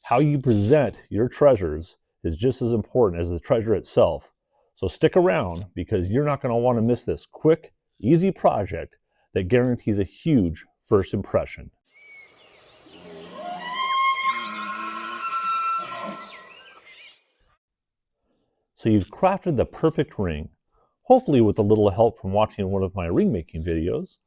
How you present your treasures is just as important as the treasure itself. So stick around because you're not going to want to miss this quick, easy project that guarantees a huge first impression. So you've crafted the perfect ring, hopefully with a little help from watching one of my ring making videos.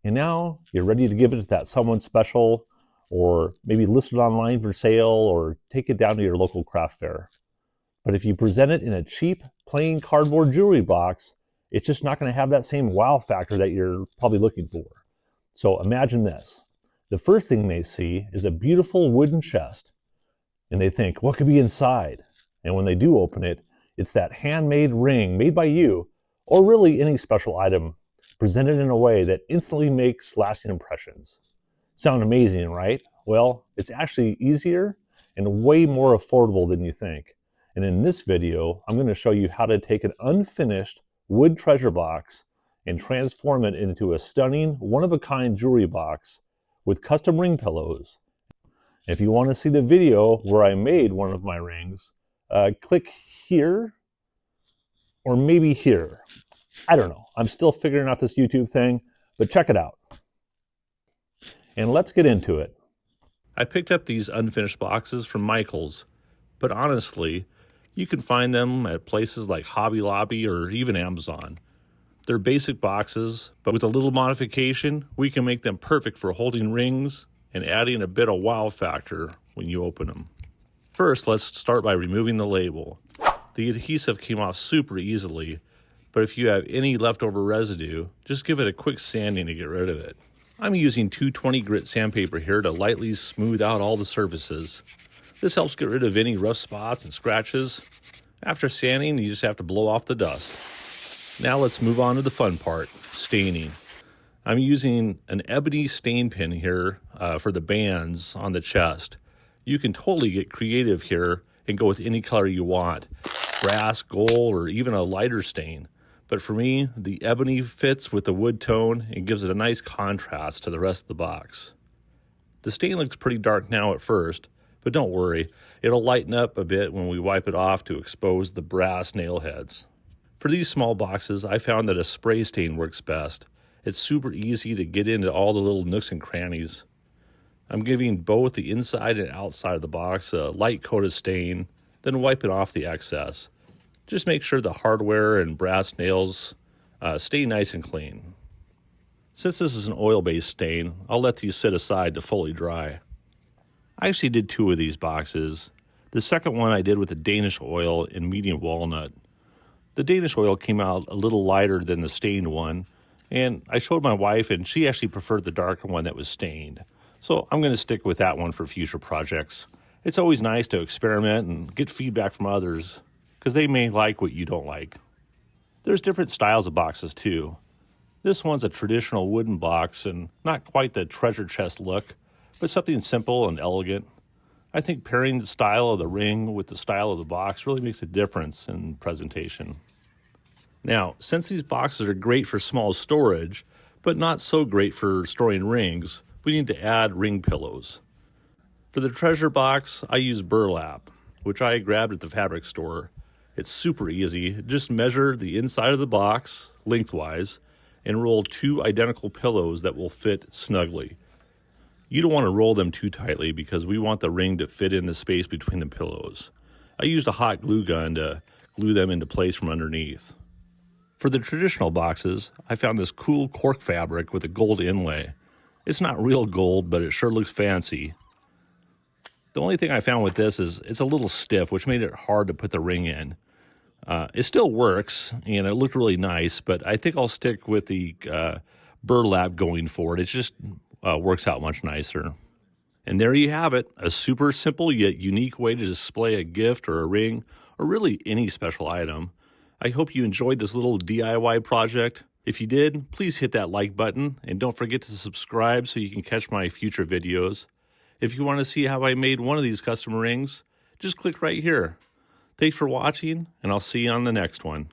And now you're ready to give it to that someone special, or maybe list it online for sale, or take it down to your local craft fair. But if you present it in a cheap, plain cardboard jewelry box, it's just not going to have that same wow factor that you're probably looking for. So imagine this. The first thing they see is a beautiful wooden chest, and they think, what could be inside? And when they do open it, it's that handmade ring made by you, or really any special item, presented in a way that instantly makes lasting impressions. Sound amazing, right? Well, it's actually easier and way more affordable than you think. And in this video, I'm going to show you how to take an unfinished wood treasure box and transform it into a stunning, one-of-a-kind jewelry box with custom ring pillows. If you want to see the video where I made one of my rings, click here, or maybe here. I don't know. I'm still figuring out this YouTube thing, but check it out. And let's get into it. I picked up these unfinished boxes from Michael's, but honestly, you can find them at places like Hobby Lobby or even Amazon. They're basic boxes, but with a little modification, we can make them perfect for holding rings and adding a bit of wow factor when you open them. First, let's start by removing the label. The adhesive came off super easily, but if you have any leftover residue, just give it a quick sanding to get rid of it. I'm using 220 grit sandpaper here to lightly smooth out all the surfaces. This helps get rid of any rough spots and scratches. After sanding, you just have to blow off the dust. Now let's move on to the fun part, staining. I'm using an ebony stain pen here for the bands on the chest. You can totally get creative here and go with any color you want. Brass, gold, or even a lighter stain. But for me, the ebony fits with the wood tone and gives it a nice contrast to the rest of the box. The stain looks pretty dark now at first, but don't worry, it'll lighten up a bit when we wipe it off to expose the brass nail heads. For these small boxes, I found that a spray stain works best. It's super easy to get into all the little nooks and crannies. I'm giving both the inside and outside of the box a light coat of stain, then wiping off the excess. Just make sure the hardware and brass nails stay nice and clean. Since this is an oil-based stain, I'll let these sit aside to fully dry. I actually did two of these boxes. The second one I did with a Danish oil in medium walnut. The Danish oil came out a little lighter than the stained one, and I showed my wife and she actually preferred the darker one that was stained. So I'm going to stick with that one for future projects. It's always nice to experiment and get feedback from others, because they may like what you don't like. There's different styles of boxes too. This one's a traditional wooden box and not quite the treasure chest look, but something simple and elegant. I think pairing the style of the ring with the style of the box really makes a difference in presentation. Now, since these boxes are great for small storage, but not so great for storing rings, we need to add ring pillows. For the treasure box, I use burlap, which I grabbed at the fabric store. It's super easy. Just measure the inside of the box lengthwise and roll 2 identical pillows that will fit snugly. You don't want to roll them too tightly because we want the ring to fit in the space between the pillows. I used a hot glue gun to glue them into place from underneath. For the traditional boxes, I found this cool cork fabric with a gold inlay. It's not real gold, but it sure looks fancy. The only thing I found with this is it's a little stiff, which made it hard to put the ring in. It still works, and it looked really nice, but I think I'll stick with the burlap going forward. It just works out much nicer. And there you have it, a super simple yet unique way to display a gift or a ring, or really any special item. I hope you enjoyed this little DIY project. If you did, please hit that like button, and don't forget to subscribe so you can catch my future videos. If you want to see how I made one of these custom rings, just click right here. Thanks for watching, and I'll see you on the next one.